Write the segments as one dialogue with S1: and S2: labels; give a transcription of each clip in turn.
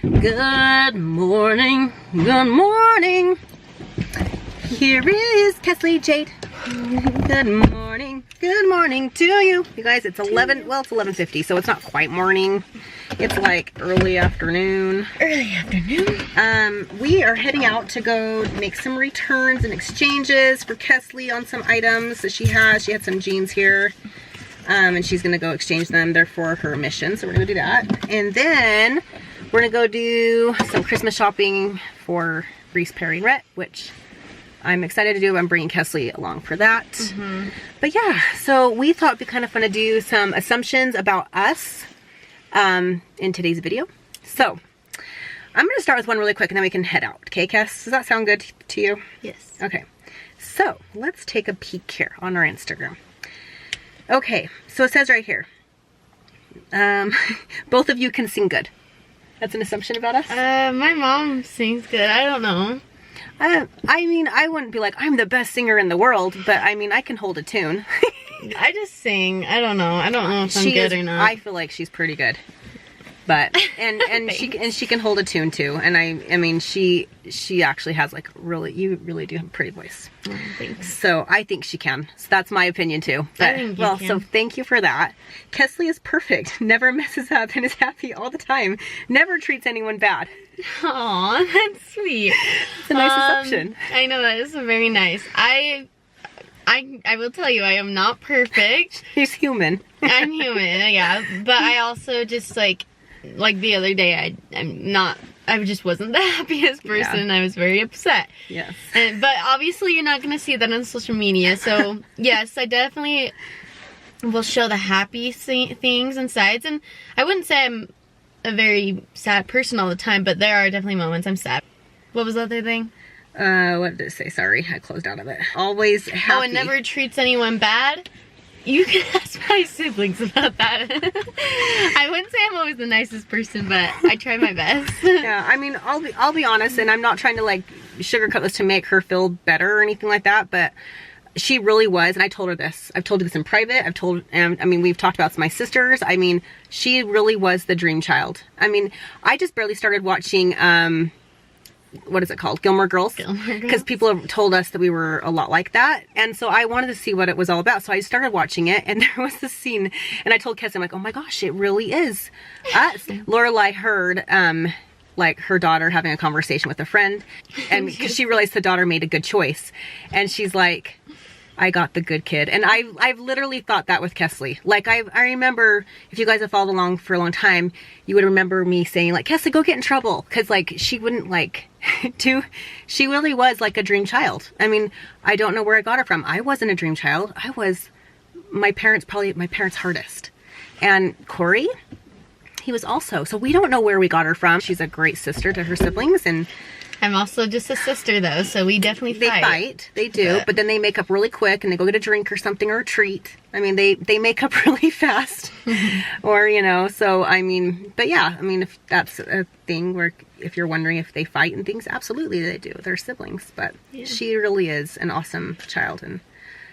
S1: Good morning. Good morning. Here is Kesley Jade. Good morning. Good morning to you. You guys, it's 11, well, it's 11:50, so it's not quite morning. It's like early afternoon.
S2: Early afternoon.
S1: We are heading out to go make some returns and exchanges for Kesley on some items that she has. She had some jeans here. And she's gonna go exchange them. They're for her mission, so we're gonna do that. And then we're gonna go do some Christmas shopping for Reese, Perri, and Rhett, which I'm excited to do. I'm bringing Kesley along for that. But yeah, so we thought it'd be kind of fun to do some assumptions about us in today's video. So I'm gonna start with one really quick and then we can head out. Okay, Kes? Does that sound good to you?
S2: Yes.
S1: Okay, so let's take a peek here on our Instagram. Okay, so it says right here, both of you can sing good. That's an assumption about us?
S2: My mom sings good. I don't know.
S1: I mean, I wouldn't be like, I'm the best singer in the world, but I mean, I can hold a tune.
S2: I just sing. I don't know. I don't know if I'm good or not.
S1: I feel like she's pretty good. But, and she can hold a tune too. And I mean, she actually has like you really do have a pretty voice.
S2: Oh, thanks.
S1: So I think she can. So that's my opinion too. But, so thank you for that. Kesley is perfect. Never messes up and is happy all the time. Never treats anyone bad.
S2: Aw, that's sweet.
S1: It's a nice assumption.
S2: I know, that is very nice. I will tell you, I am not perfect.
S1: She's human.
S2: I'm human, yeah. But I also just like the other day, I just wasn't the happiest person. Yeah. I was very upset.
S1: Yes.
S2: But obviously you're not going to see that on social media. So yes, I definitely will show the happy things and sides. And I wouldn't say I'm a very sad person all the time, but there are definitely moments I'm sad. What was the other thing?
S1: What did it say? Sorry, I closed out of it. Always happy.
S2: Oh, and never treats anyone bad? You can ask my siblings about that. I wouldn't say I'm always the nicest person, but I try my best.
S1: Yeah, I mean, I'll be honest, and I'm not trying to like sugarcoat this to make her feel better or anything like that, but she really was, and I told her this. I've told her this in private. I mean, we've talked about my sisters. I mean, she really was the dream child. I mean, I just barely started watching, what is it called? Gilmore Girls? Because people have told us that we were a lot like that. And so I wanted to see what it was all about. So I started watching it and there was this scene and I told Kesley, I'm like, oh my gosh, it really is us. Lorelai heard, like her daughter having a conversation with a friend and because she realized the daughter made a good choice. And she's like, I got the good kid. And I've literally thought that with Kesley. Like I remember, if you guys have followed along for a long time, you would remember me saying like, Kesley, go get in trouble. Cause like, she wouldn't like she really was like a dream child. I mean, I don't know where I got her from. I wasn't a dream child. I was probably my parents' hardest. And Corey, he was also, so we don't know where we got her from. She's a great sister to her siblings and
S2: I'm also just a sister though, so we definitely fight. They
S1: fight, they do, but then they make up really quick and they go get a drink or something or a treat. I mean, they make up really fast or, you know, so I mean, but yeah, I mean, if that's a thing where if you're wondering if they fight and things, absolutely they do. They're siblings, but she really is an awesome child and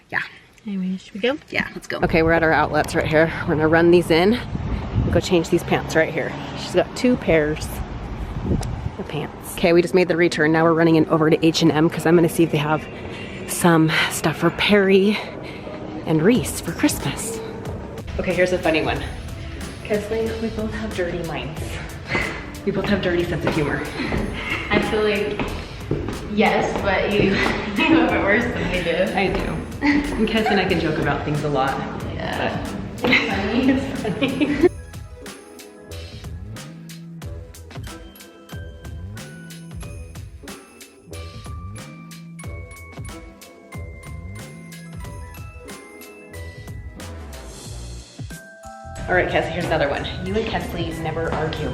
S1: yeah.
S2: Anyway, should we go?
S1: Yeah, let's go. Okay, we're at our outlets right here. We're gonna run these in and go change these pants right here. She's got 2 pairs of pants. Okay, we just made the return. Now we're running in over to H&M because I'm going to see if they have some stuff for Perri and Reese for Christmas. Okay, here's a funny one. Kesley, we both have dirty minds. We both have dirty sense of humor.
S2: I feel like, yes, but you have it worse than I do.
S1: I do. And Kesley and I can joke about things a lot.
S2: Yeah.
S1: But it's funny. It's funny. All right, Kesley, here's another one. You and Kesley never argue.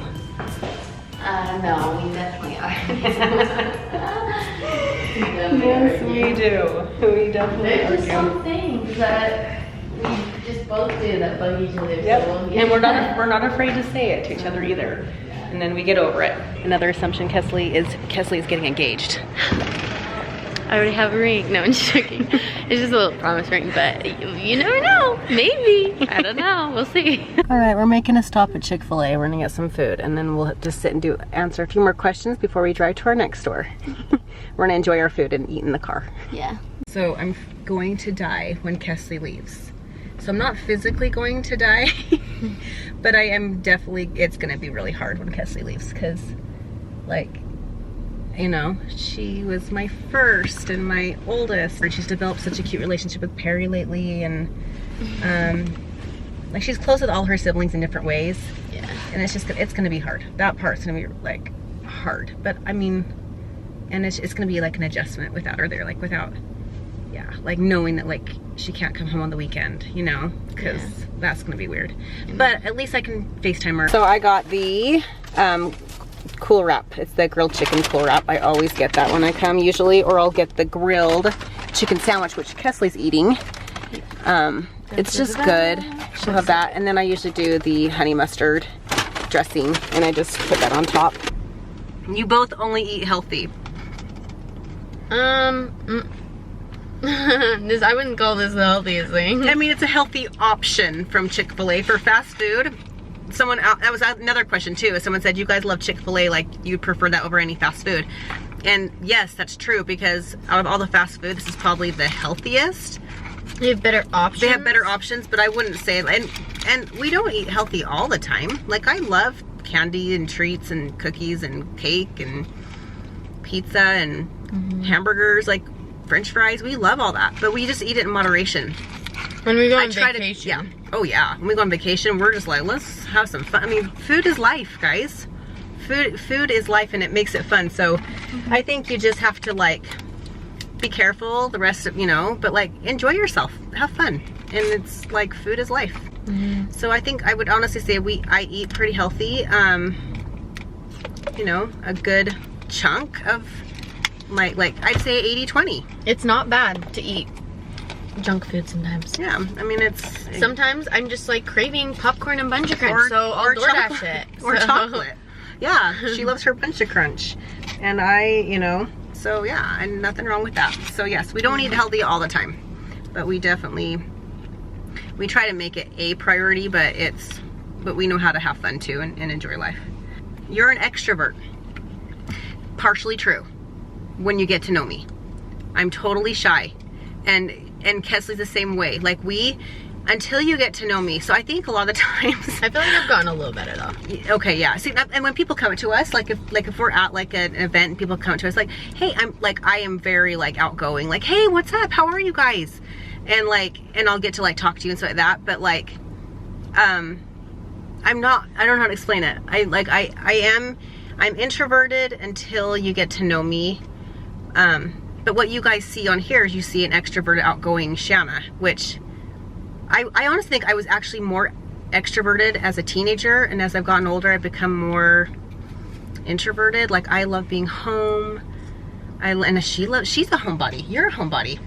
S2: No, we definitely are.
S1: Yes, we do. We definitely argue.
S2: There's just some things that we just both do that bug each other.
S1: Yep.
S2: So,
S1: and we're not afraid to say it to each other either. And then we get over it. Another assumption, Kesley is getting engaged.
S2: I already have a ring. No, I'm just joking. It's just a little promise ring, but you never know. Maybe. I don't know. We'll see.
S1: All right, we're making a stop at Chick-fil-A. We're gonna get some food, and then we'll just sit and answer a few more questions before we drive to our next store. We're gonna enjoy our food and eat in the car.
S2: Yeah.
S1: So I'm going to die when Kesley leaves. So I'm not physically going to die, but I am definitely, it's gonna be really hard when Kesley leaves, because like, you know, she was my first and my oldest. And she's developed such a cute relationship with Perri lately, and like she's close with all her siblings in different ways.
S2: Yeah.
S1: And it's just, it's gonna be hard. That part's gonna be like hard. But I mean, and it's gonna be like an adjustment without her there, like without, yeah, like knowing that like she can't come home on the weekend, you know, because that's gonna be weird. But at least I can FaceTime her. So I got the cool wrap. It's the grilled chicken cool wrap. I always get that when I come usually, or I'll get the grilled chicken sandwich, which Kesley's eating. It's just good. She'll have that, and then I usually do the honey mustard dressing, and I just put that on top. You both only eat healthy.
S2: This, I wouldn't call this the healthiest thing.
S1: I mean, it's a healthy option from Chick-fil-A for fast food. Someone out, that was another question too. Someone said, you guys love Chick-fil-A, like you'd prefer that over any fast food. And yes, that's true, because out of all the fast food, this is probably the healthiest.
S2: They have better options.
S1: They have better options, but I wouldn't say, and we don't eat healthy all the time. Like I love candy and treats and cookies and cake and pizza and hamburgers, like French fries. We love all that, but we just eat it in moderation.
S2: When we go on vacation.
S1: Yeah. Oh yeah. When we go on vacation, we're just like, let's have some fun. I mean, food is life, guys. Food is life, and it makes it fun. So I think you just have to like be careful the rest of, you know, but like enjoy yourself, have fun. And it's like food is life. So I think I would honestly say I eat pretty healthy. You know, a good chunk of like I'd say 80-20.
S2: It's not bad to eat junk food sometimes.
S1: Yeah, I mean
S2: sometimes I'm just like craving popcorn and Buncha Crunch, so I'll DoorDash it.
S1: Or chocolate. Yeah, she loves her Buncha Crunch, and I, you know, so yeah, and nothing wrong with that. So yes, we don't eat healthy all the time, but we definitely, we try to make it a priority, but we know how to have fun too and enjoy life. You're an extrovert. Partially true. When you get to know me, I'm totally shy, and Kesley's the same way. Like until you get to know me. So I think a lot of the times
S2: I feel like I've gotten a little better though.
S1: Okay, yeah. See, and when people come to us, like if we're at like an event and people come to us, like, hey, I am very like outgoing. Like, hey, what's up? How are you guys? And like, and I'll get to like talk to you and stuff like that. But like, I don't know how to explain it. I'm introverted until you get to know me. But what you guys see on here is you see an extroverted, outgoing Shanna, which I honestly think I was actually more extroverted as a teenager, and as I've gotten older, I've become more introverted. Like I love being home. She's a homebody. You're a homebody.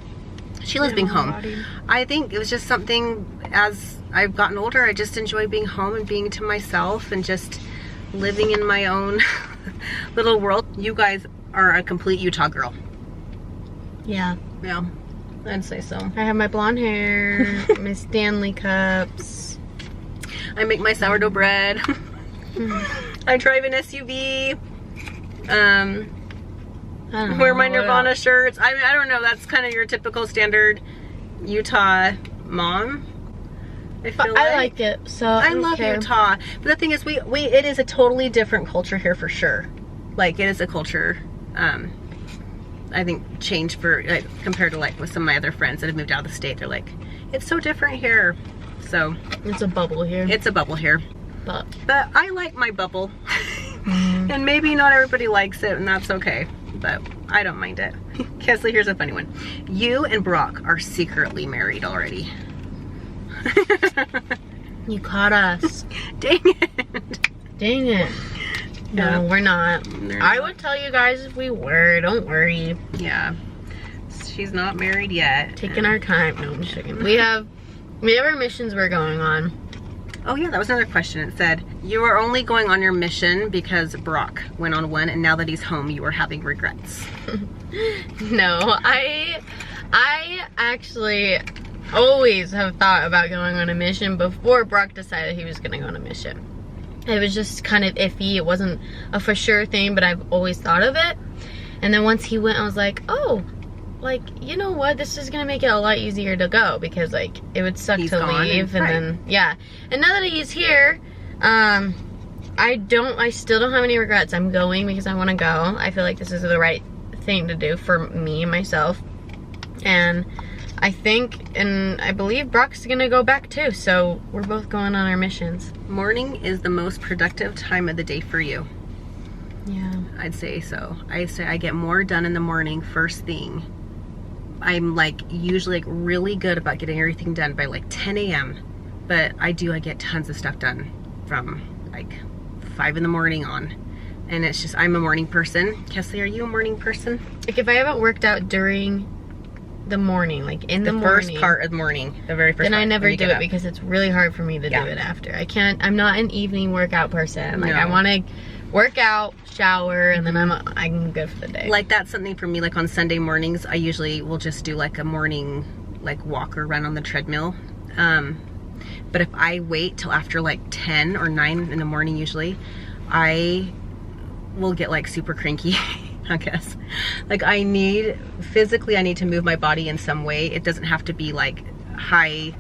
S1: She loves being home. I think it was just something, as I've gotten older, I just enjoy being home and being to myself and just living in my own little world. You guys are a complete Utah girl.
S2: Yeah.
S1: Yeah, I'd say so.
S2: I have my blonde hair, my Stanley cups.
S1: I make my sourdough bread. I drive an SUV. Wear my Nirvana shirts. I mean, I don't know. That's kind of your typical standard Utah mom.
S2: I like it. So
S1: I love Utah. But the thing is, it is a totally different culture here for sure. Like it is a culture. I think change for like compared to like with some of my other friends that have moved out of the state. They're like, it's so different here. So
S2: it's a bubble here.
S1: It's a bubble here.
S2: But
S1: I like my bubble. And maybe not everybody likes it, and that's okay. But I don't mind it. Kesley, here's a funny one. You and Brock are secretly married already.
S2: You caught us.
S1: Dang it.
S2: Dang it. No, we're not. I would tell you guys if we were. Don't worry.
S1: Yeah. She's not married yet.
S2: Taking our time. No, I'm just kidding. We have our missions we're going on.
S1: Oh yeah, that was another question. It said, you are only going on your mission because Brock went on one, and now that he's home, you are having regrets.
S2: No, I actually always have thought about going on a mission before Brock decided he was gonna go on a mission. It was just kind of iffy. It wasn't a for sure thing, but I've always thought of it. And then once he went, I was like, oh, like, you know what, this is gonna make it a lot easier to go, because like it would suck to leave, and then yeah. And now that he's here, I still don't have any regrets. I'm going because I want to go. I feel like this is the right thing to do for me and myself, and I think and I believe Brock's gonna go back too, so we're both going on our missions.
S1: Morning is the most productive time of the day for you.
S2: Yeah,
S1: I'd say so. I say I get more done in the morning first thing. I'm like usually like really good about getting everything done by like 10 a.m. But I get tons of stuff done from like 5 in the morning on. And it's just, I'm a morning person. Kesley, are you a morning person?
S2: like if I haven't worked out during the morning, like in the morning,
S1: first part of the morning, the very first
S2: then
S1: part,
S2: I never do it because it's really hard for me to do it after. I'm not an evening workout person. Like I want to work out, shower, and then I'm good for the day.
S1: Like that's something for me. Like on Sunday mornings, I usually will just do like a morning like walk or run on the treadmill. But if I wait till after like 10 or 9 in the morning, usually I will get like super cranky. I guess like I need to move my body in some way. It doesn't have to be like high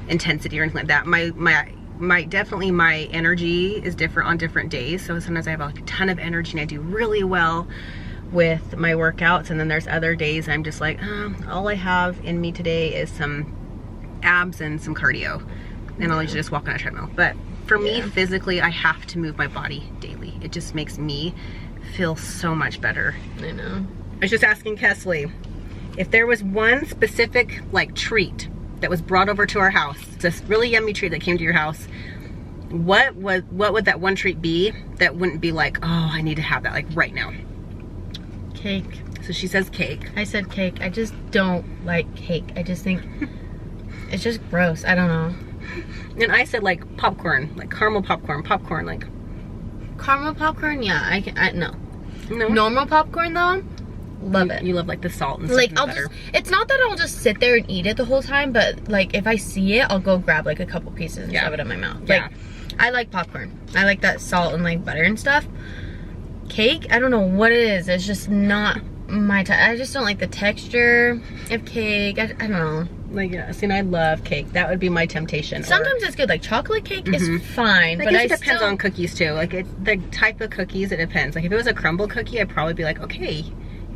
S1: intensity or anything like that. Definitely my energy is different on different days. So sometimes I have like a ton of energy and I do really well with my workouts, and then there's other days I'm just like, all I have in me today is some abs and some cardio, and I'll usually just walk on a treadmill. But for me, physically, I have to move my body daily. It just makes me feel so much better.
S2: I know.
S1: I was just asking Kesley if there was one specific like treat that was brought over to our house, this really yummy treat that came to your house, what would that one treat be that wouldn't be like, oh, I need to have that like right now?
S2: Cake.
S1: So she says cake.
S2: I said cake. I just don't like cake. I just think it's just gross. I don't know.
S1: And I said like popcorn, like caramel popcorn, like
S2: caramel popcorn. Yeah, I no.
S1: No.
S2: Normal popcorn though. Love it.
S1: You love like the salt and stuff.
S2: Like it's not that I'll just sit there and eat it the whole time, but like if I see it, I'll go grab like a couple pieces and shove it in my mouth.
S1: Yeah.
S2: Like I like popcorn. I like that salt and like butter and stuff. Cake, I don't know what it is. It's just not my type. I just don't like the texture of cake. I don't know.
S1: Like, yeah, see, and I love cake. That would be my temptation.
S2: Sometimes it's good. Like chocolate cake is fine,
S1: but it depends on cookies too. Like the type of cookies, it depends. Like if it was a crumble cookie, I'd probably be like, okay,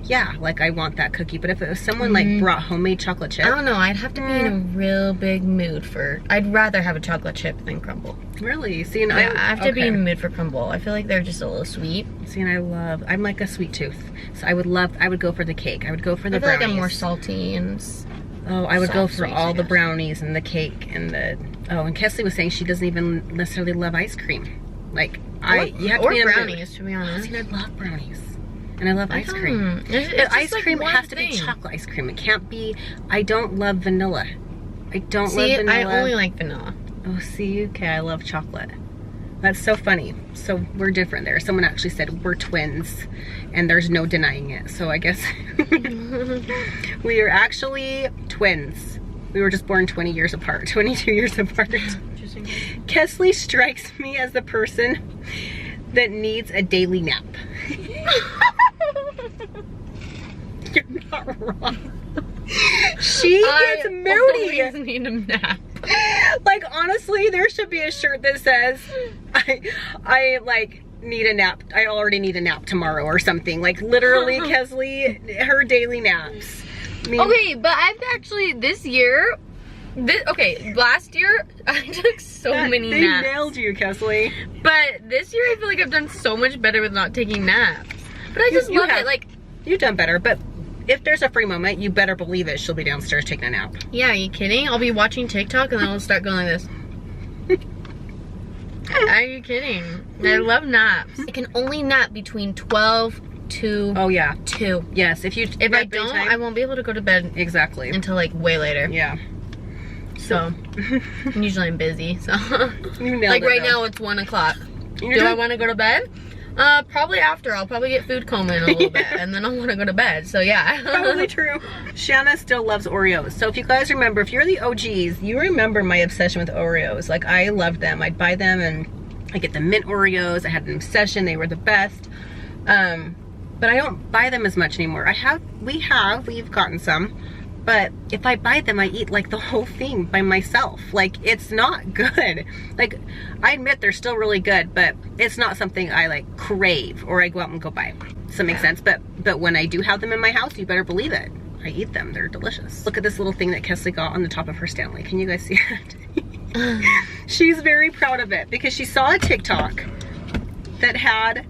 S1: yeah, like I want that cookie. But if it was someone like brought homemade chocolate chip,
S2: I don't know. I'd have to be in a real big mood for. I'd rather have a chocolate chip than crumble.
S1: Really? See, and
S2: I have to be in a mood for crumble. I feel like they're just a little sweet.
S1: See, and I'm like a sweet tooth, so I would go for the cake. I would go for the brownies.
S2: Like I'm more salty and.
S1: Oh, I would go for all the brownies and the cake and the. Oh, and Kesley was saying she doesn't even necessarily love ice cream. Like you have to be in
S2: brownies, to be honest.
S1: See, I love brownies. And I love ice cream. But ice cream has to be chocolate ice cream. It can't be. I don't love vanilla. I don't love vanilla.
S2: I only like vanilla.
S1: Oh, see, okay, I love chocolate. That's so funny. So we're different there. Someone actually said we're twins, and there's no denying it. So I guess we are actually twins. We were just born 20 years apart, 22 years apart.
S2: Interesting.
S1: Kesley strikes me as the person that needs a daily nap. You're not wrong. She gets moody.
S2: I always need a nap.
S1: Like honestly, there should be a shirt that says, I like need a nap. I already need a nap tomorrow or something. Like literally, Kesley, her daily naps. I mean,
S2: okay, but I've actually last year I took so many naps.
S1: They nailed you, Kesley.
S2: But this year I feel like I've done so much better with not taking naps. But I just love it. Like
S1: you've done better, but if there's a free moment, you better believe it. She'll be downstairs taking a nap.
S2: Yeah, are you kidding? I'll be watching TikTok and then I'll start going like this. Are you kidding? I love naps. I can only nap between 12 to 2.
S1: Yes, if I don't,
S2: I won't be able to go to bed
S1: exactly
S2: until like way later.
S1: Yeah.
S2: So, usually I'm busy, so.
S1: You nailed
S2: like
S1: it,
S2: right
S1: though.
S2: now it's 1 o'clock.
S1: You're
S2: Do I
S1: doing-
S2: want to go to bed? Probably after. I'll probably get food coma in a little bit, and then I'll want to go to bed, so yeah.
S1: Probably true. Shanna still loves Oreos. So if you guys remember, if you're the OGs, you remember my obsession with Oreos. Like, I loved them. I'd buy them and I get the mint Oreos. I had an obsession. They were the best. But I don't buy them as much anymore. We've gotten some. But if I buy them, I eat like the whole thing by myself. Like, it's not good. Like, I admit they're still really good, but it's not something I like crave or I go out and go buy. Does that make sense? But when I do have them in my house, you better believe it. I eat them. They're delicious. Look at this little thing that Kesley got on the top of her Stanley. Can you guys see it? She's very proud of it because she saw a TikTok that had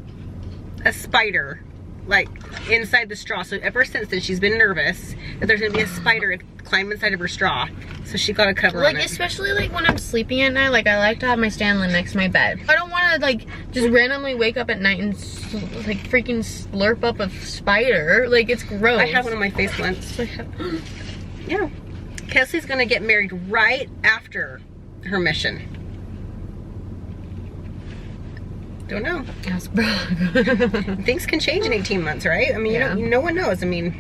S1: a spider like inside the straw. So ever since then, she's been nervous that there's gonna be a spider climb inside of her straw. So she got a cover
S2: like,
S1: on it.
S2: especially like when I'm sleeping at night, like I like to have my Stanley next to my bed. I don't want to like just randomly wake up at night and like freaking slurp up a spider. Like, it's gross.
S1: I had one on my face once. Yeah. Kesley's gonna get married right after her mission. Don't know.
S2: Yes, bro.
S1: Things can change in 18 months, right? I mean,
S2: Yeah.
S1: no one knows. I mean,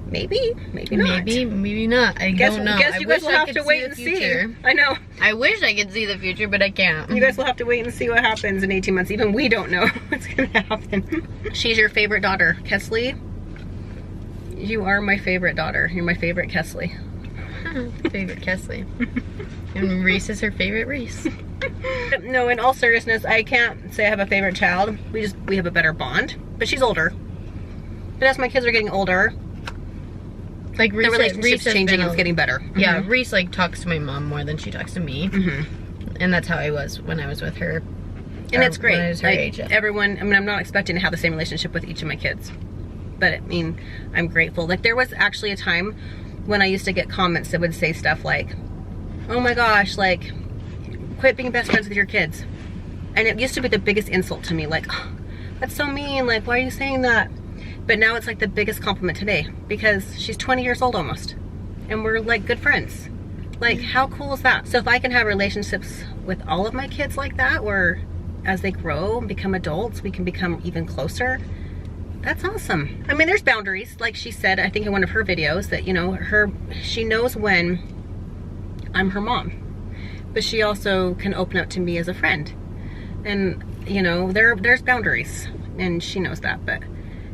S1: maybe not.
S2: Maybe not. I don't know.
S1: Guess
S2: I
S1: you guys
S2: wish
S1: will
S2: I
S1: have
S2: could
S1: to wait
S2: the
S1: and see.
S2: future.
S1: I know.
S2: I wish I could see the future, but I can't.
S1: You guys will have to wait and see what happens in 18 months. Even we don't know what's gonna happen. She's your favorite daughter, Kesley. You are my favorite daughter. You're my favorite Kesley.
S2: Favorite Kesley. And Reese is her favorite Reese.
S1: No, in all seriousness, I can't say I have a favorite child. We have a better bond. But she's older. But as my kids are getting older,
S2: Like, Reese,
S1: the relationship's
S2: Reese has
S1: changing
S2: been
S1: and it's getting better.
S2: Yeah,
S1: Mhm.
S2: Reese like talks to my mom more than she talks to me. And that's how I was when I was with her.
S1: And it's great.
S2: When I was her
S1: Like,
S2: age.
S1: everyone, I mean, I'm not expecting to have the same relationship with each of my kids. But I mean, I'm grateful. Like, there was actually a time when I used to get comments that would say stuff like, oh my gosh, like, quit being best friends with your kids. And it used to be the biggest insult to me. Like, oh, that's so mean. Like, why are you saying that? But now it's like the biggest compliment today because she's 20 years old almost. And we're like good friends. Like, how cool is that? So if I can have relationships with all of my kids like that, where as they grow and become adults, we can become even closer, that's awesome. I mean, there's boundaries. Like she said, I think in one of her videos that, you know, she knows when I'm her mom, but she also can open up to me as a friend. And, you know, there's boundaries and she knows that. But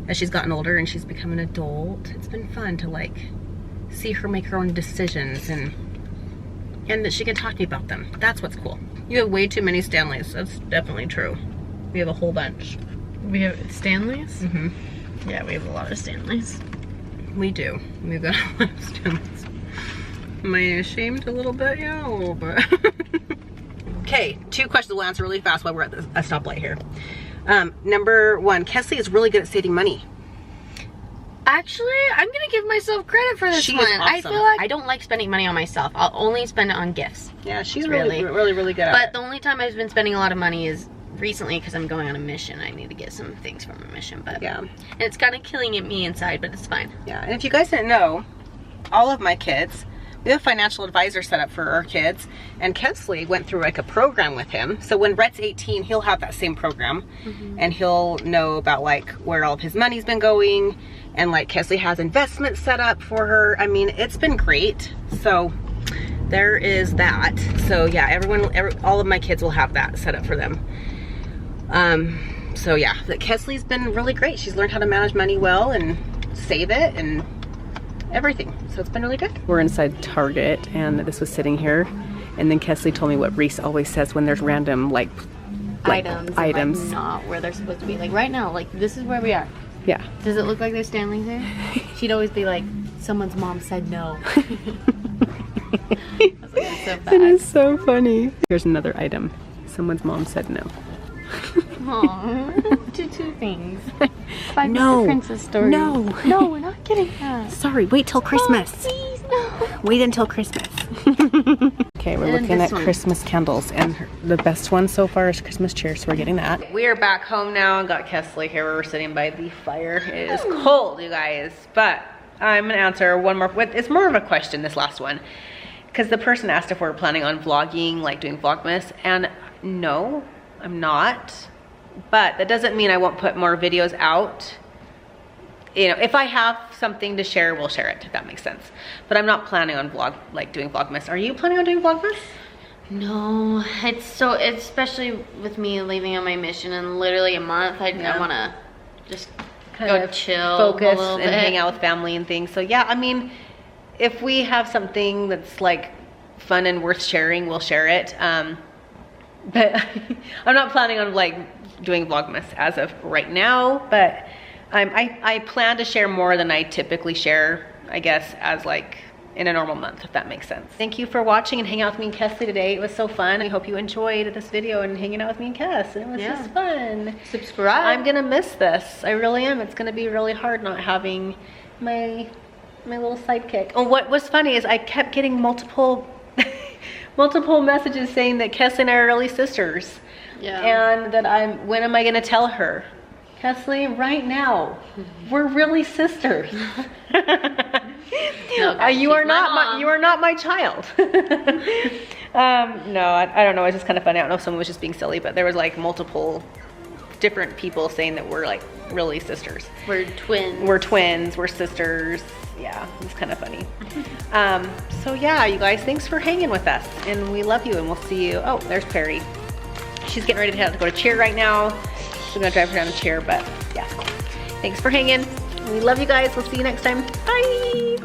S1: as she's gotten older and she's become an adult, it's been fun to like see her make her own decisions and that she can talk to me about them. That's what's cool. You have way too many Stanleys. That's definitely true. We have a whole bunch.
S2: We have Stanleys?
S1: Mm-hmm.
S2: Yeah, we have a lot of Stanleys.
S1: We do. We've got a lot of Stanleys. Am I ashamed a little bit? Yeah, a little bit. Okay, 2 questions we'll answer really fast while we're at a stoplight here. Number 1, Kesley is really good at saving money.
S2: Actually, I'm gonna give myself credit for this
S1: She
S2: one.
S1: is
S2: I
S1: awesome.
S2: feel like I don't like spending money on myself. I'll only spend it on gifts.
S1: Yeah, she's
S2: Really.
S1: really good at
S2: But
S1: it.
S2: the only time I've been spending a lot of money is recently because I'm going on a mission. I need to get some things from a mission, but
S1: Yeah.
S2: and it's kind of killing at me inside, but it's fine.
S1: Yeah, and if you guys didn't know, all of my kids, we have a financial advisor set up for our kids, and Kesley went through like a program with him. So when Rhett's 18, he'll have that same program, and he'll know about like where all of his money's been going, and like Kesley has investments set up for her. I mean, it's been great. So there is that. So yeah, all of my kids will have that set up for them. So yeah, but Kesley's been really great. She's learned how to manage money well and save it and everything. So it's been really good. We're inside Target and this was sitting here. And then Kesley told me what Reese always says when there's random like
S2: Items. and,
S1: items.
S2: Like, not where they're supposed to be. Like right now, like this is where we are.
S1: Yeah.
S2: Does it look like there's Stanleys there? She'd always be like, someone's mom said no. I was like, it's so bad.
S1: It is so funny. Here's another item. Someone's mom said no.
S2: Aww. Two things. Five
S1: No.
S2: Princess story.
S1: No.
S2: No, we're not getting that.
S1: Sorry, wait till Christmas.
S2: Oh, please, no.
S1: Wait until Christmas. Okay, we're
S2: And
S1: looking
S2: this
S1: at
S2: one.
S1: Christmas candles, and the best one so far is Christmas cheer, so we're getting that. We are back home now and got Kesley here. We're sitting by the fire. It is cold, you guys, but I'm gonna answer one more. It's more of a question, this last one. because the person asked if we're planning on vlogging, like doing Vlogmas, and no, I'm not. But that doesn't mean I won't put more videos out. You know, if I have something to share, we'll share it, if that makes sense. But I'm not planning on doing Vlogmas. Are you planning on doing Vlogmas?
S2: No, it's especially with me leaving on my mission in literally a month. I want to just
S1: kind
S2: go
S1: of
S2: chill,
S1: focus,
S2: a little
S1: and
S2: bit.
S1: hang out with family and things. So yeah, I mean, if we have something that's like fun and worth sharing, we'll share it. But I'm not planning on like doing Vlogmas as of right now, but I plan to share more than I typically share, I guess, as like in a normal month, if that makes sense. Thank you for watching and hanging out with me and Kesley today. It was so fun. I hope you enjoyed this video and hanging out with me and Kes. It was just fun.
S2: Subscribe.
S1: I'm gonna miss this. I really am. It's gonna be really hard not having my little sidekick. Oh, what was funny is I kept getting multiple messages saying that Kesley and I are really sisters.
S2: Yeah.
S1: And that when am I gonna tell her? Kesley, right now, we're really sisters.
S2: No,
S1: you are not my child. No, I don't know. It's just kind of funny. I don't know if someone was just being silly, but there was like multiple different people saying that we're like really sisters.
S2: We're twins.
S1: We're twins. We're sisters. Yeah, it's kind of funny. So yeah, you guys, thanks for hanging with us, and we love you, and we'll see you. Oh, there's Perri. She's getting ready to go to cheer right now. We're gonna drive her down to cheer, but yeah. Thanks for hanging. We love you guys. We'll see you next time. Bye.